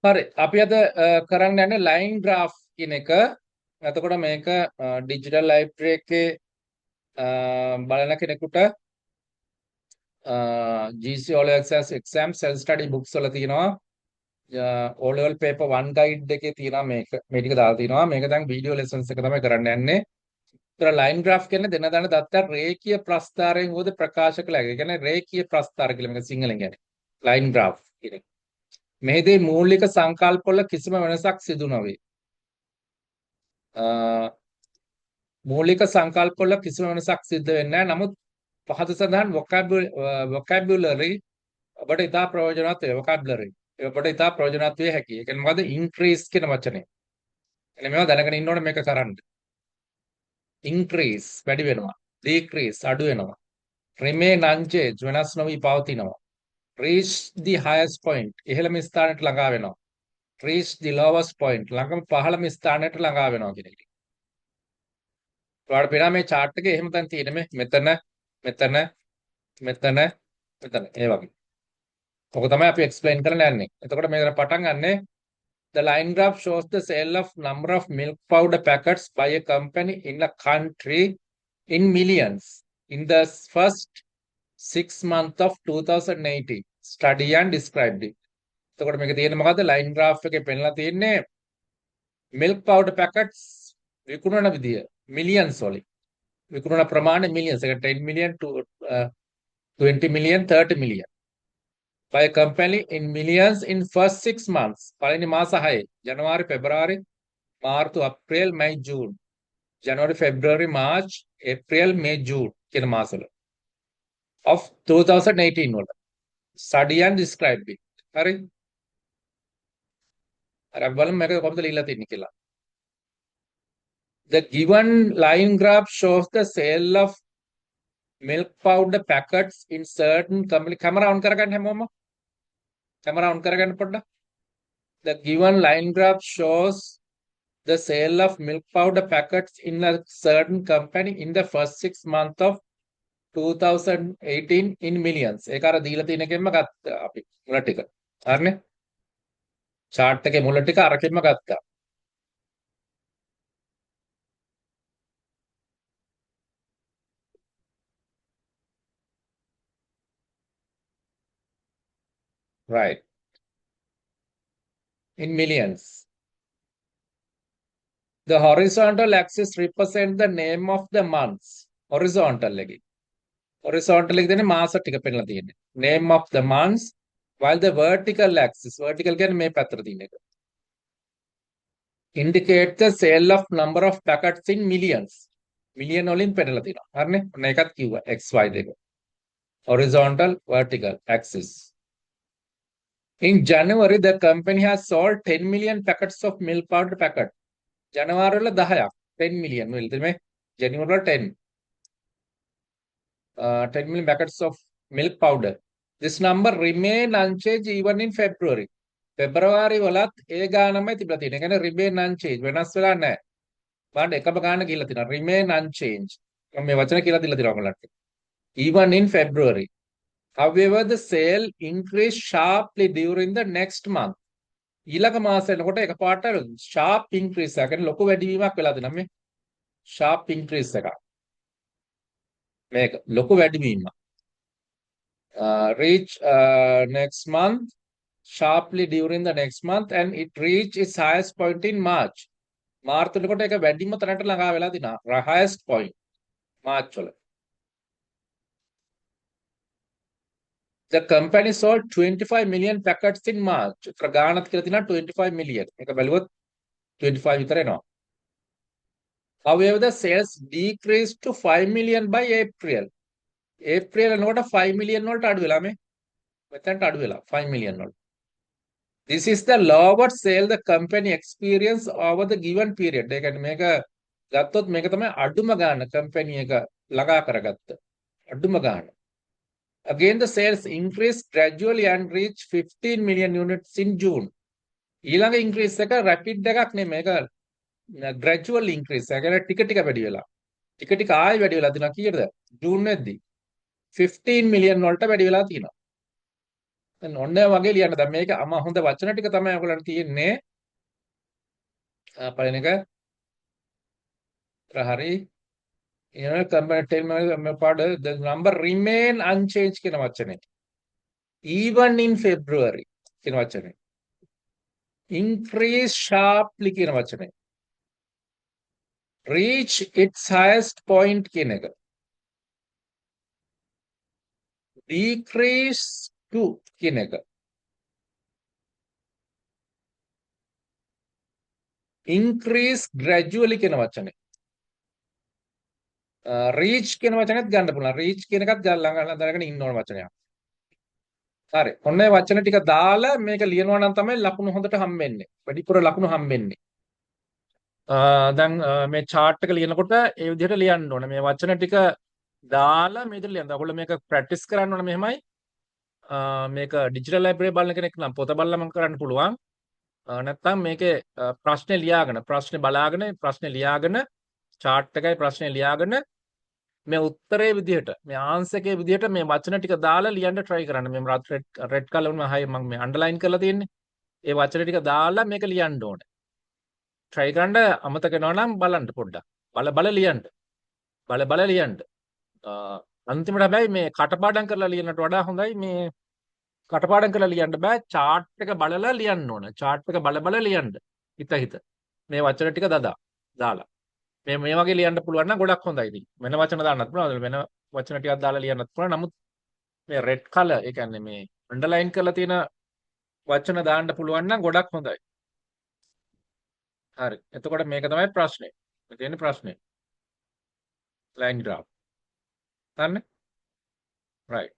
හරි අපි අද කරන්න යන්නේ ලයින් ග්‍රාෆ් කියන එක. එතකොට මේක ඩිජිටල් ලයිබ්‍රරි එකේ බලන කෙනෙකුට GC O level exam self study books වල තියෙනවා. O level paper 1 guide එකේ තියෙනවා මේ ටික දාලා තියෙනවා. මේක දැන් වීඩියෝ ලෙසන්ස් එක තමයි කරන්න යන්නේ. ඒතර ලයින් ග්‍රාෆ් කියන්නේ දෙන දන දත්ත රේඛීය ප්‍රස්ථාරයෙන් හොද ප්‍රකාශ කළ හැකි. ඒ කියන්නේ රේඛීය ප්‍රස්ථාර කියලා මේක සිංහලෙන් කියන්නේ. ලයින් ග්‍රාෆ් කියන එක. මෙහිදී මූලික සංකල්ප වල කිසිම වෙනසක් සිදු නොවේ. මූලික සංකල්ප වල කිසිම වෙනසක් සිද්ධ වෙන්නේ නැහැ. නමුත් පහත සඳහන් vocabulary ඔබට ඉතා ප්‍රයෝජනවත් වේ. vocabulary ඔබට ඉතා ප්‍රයෝජනවත් වේ හැකියි. ඒ කියන්නේ මොකද increase කියන වචනේ. එනේ මේවා දැනගෙන ඉන්න ඕනේ මේක කරන්න. increase වැඩි වෙනවා. decrease අඩු වෙනවා. remain unchanged වෙනස් නොවි පවතිනවා. reach the highest point ඉහළම ස්ථානයට ළඟා වෙනවා. reach the lowest point ළඟම පහළම ස්ථානයට ළඟා වෙනවා කියන එක. ඔයාලට පේනවා මේ chart එකේ එහෙම දැන් තියෙන මේ මෙතන මෙතන මෙතන මෙතන ඒ වගේ. ඔක තමයි අපි explain කරන්න යන්නේ. එතකොට මේකට පටන් ගන්නේ the line graph shows the sale of number of milk powder packets by a company in a country in millions in the first 6 months of 2018. Study and described it. එතකොට මේක තියෙන්නේ මොකද්ද? line graph එකේ පෙන්නලා තියෙන්නේ milk powder packets විකුණන විදිය millions වලින්. විකුණන ප්‍රමාණය millions එක 10 million to 20 million 30 million by a company in millions in first 6 months පළවෙනි මාස 6 ජනවාරි පෙබරවාරි මාර්තු අප්‍රේල් මැයි ජූන් ජනවාරි ෆෙබ්‍රුවාරි මාර්ච් ඒප්‍රිල් මේ ජූන් කියන මාසවල of 2018 වල study and describe it හරි අර බලමු මේක කොහොමද ලියලා තියෙන්නේ කියලා. The given line graph shows the sale of milk powder packets in certain company camera on කරගන්න හැමෝම camera on කරගන්න පොඩ්ඩක්. The given line graph shows the sale of milk powder packets in a certain company in the first 6 months of 2018 in millions. ඒක අර දීලා තියෙන එකෙන්ම ගත්තා අපි මුල ටික. හරිනේ? chart එකේ මුල ටික අරකින්ම ගත්තා. Right. In millions. The horizontal axis represents the name of the months. Horizontal එකේ. Horizontal එකේ තියෙන මාස ටික පෙන්නලා තියෙන්නේ. Name of the months while the vertical axis vertical කියන්නේ මේ පැත්තට තියෙන එක. Indicate the sale of number of packets in millions. Million වලින් පෙන්නලා තියෙනවා. හරිනේ? ඔන්න ඒකත් කිව්වා XY දෙක. Horizontal vertical axis. In January the company has sold 10 million packets of milk powder packet. ජනවාරි වල 10ක් 10 million වල තමයි January වල 10. 10 million packets of milk powder. This number remain unchanged even in February. February වලත් ඒ ගානමයි තිබලා තියෙන්නේ. ඒ කියන්නේ remain unchanged වෙනස් වෙලා නැහැ. බලන්න එකම ගාන කියලා තියෙනවා. remain unchanged. මම මේ වචන කියලා දීලා තියෙනවා ඔයාලට. Even in February. However, the sale increased sharply during the next month. ඊළඟ මාසෙ එනකොට එකපාරට sharp increase එකක්. කියන්නේ ලොකු වැඩිවීමක් වෙලා තියෙනවා මේ. sharp increase එකක්. මේක ලොකු වැඩිවීමක්. Reach next month sharply during the next month and it reached its highest point in March. මාර්තු වෙනකොට ඒක වැඩිම තැනට ළඟා වෙලා තිනවා. highest point මාර්ච් වල. The company sold 25 million packets in March. ප්‍රගාණත් කියලා තිනවා 25 million. ඒක බැලුවොත් 25 විතර එනවා. However, the sales decreased to 5 million by April. April එනකොට 5 million වලට අඩු වෙලා මේ. මෙතනට අඩු වෙලා 5 million වලට. This is the lowest sale the company experienced over the given period. ඒ කියන්නේ මේක ගත්තොත් මේක තමයි අඩුම ගාන company එක ළඟා කරගත්ත. අඩුම ගාන. Again, the sales increased gradually and reached 15 million units in June. ඊළඟ increase එක rapid එකක් නෙමෙයි. මේක gradual increase. ඒ කියන්නේ ටික ටික වැඩි වෙලා. ටික ටික ආයෙ වැඩි වෙලා තියෙනවා කීයටද? ජූන් වෙද්දී 15 million වලට වැඩි වෙලා තියෙනවා. දැන් ඔන්න ඔය වගේ ලියන්න. දැන් මේක අම හොඳ වචන ටික තමයි ඔයගලන්ට තියෙන්නේ. පළවෙනි එක හරි. ඊළඟ කම්බයින් tell me part the number remain unchanged කියන වචනේ. even in February කියන වචනේ. increase sharply කියන වචනේ. reach its highest point කියන එක. decrease to කියන එක. increase gradually කියන වචනේ. reach කියන වචනේත් ගන්න පුළුවන්. reach කියන එකත් ළඟ දැනගෙන ඉන්න ඕන වචනයක්. හරි. ඔන්න ඒ වචන ටික දාලා මේක ලියනවා නම් තමයි ලකුණු හොඳට හම්බෙන්නේ. වැඩිපුර ලකුණු හම්බෙන්නේ. දැන් මේ chart එක ලියනකොට ඒ විදිහට ලියන්න ඕනේ. මේ වචන ටික දාලා මේ විදිහට ලියන්න. ඔයගොල්ලෝ මේක ප්‍රැක්ටිස් කරන්න ඕනේ මෙහෙමයි. මේක ඩිජිටල් ලයිබ්‍රරි බලන කෙනෙක් නම් පොත බලලා මම කරන්න පුළුවන්. නැත්නම් මේකේ ප්‍රශ්නේ ලියාගෙන ප්‍රශ්නේ බලාගෙන ප්‍රශ්නේ ලියාගෙන chart එකයි ප්‍රශ්නේ ලියාගෙන මේ උත්තරේ විදිහට මේ ආන්සර් එකේ විදිහට මේ වචන ටික දාලා ලියන්න try කරන්න. මේ රෙඩ් කලර් වුණා හයි මම මේ අන්ඩර්ලයින් කරලා තියෙන්නේ. ඒ වචන ටික දාලා මේක ලියන්න ඕනේ. try කරන්න අමතක වෙනවා නම් බලන්න පොඩ්ඩක්. බල ලියන්න. බල ලියන්න. අන්තිමට හැබැයි මේ කටපාඩම් කරලා ලියනට වඩා හොඳයි මේ කටපාඩම් කරලා ලියන්න බෑ chart එක බලලා ලියන්න ඕන. chart එක බල ලියන්න. හිත මේ වචන ටික දාලා. මේ වගේ ලියන්න පුළුවන් නම් ගොඩක් හොඳයි ඉතින්. වෙන වචන දාන්නත් පුළුවන්. වෙන වචන ටිකක් දාලා ලියන්නත් පුළුවන්. නමුත් මේ රෙඩ් කලර් ඒ කියන්නේ මේ අන්ඩර්ලයින් කරලා තියෙන වචන දාන්න පුළුවන් නම් ගොඩක් හොඳයි. හරි. එතකොට මේක තමයි ප්‍රශ්නේ. මේ තියෙන ප්‍රශ්නේ. Line graph. හරිනේ? right.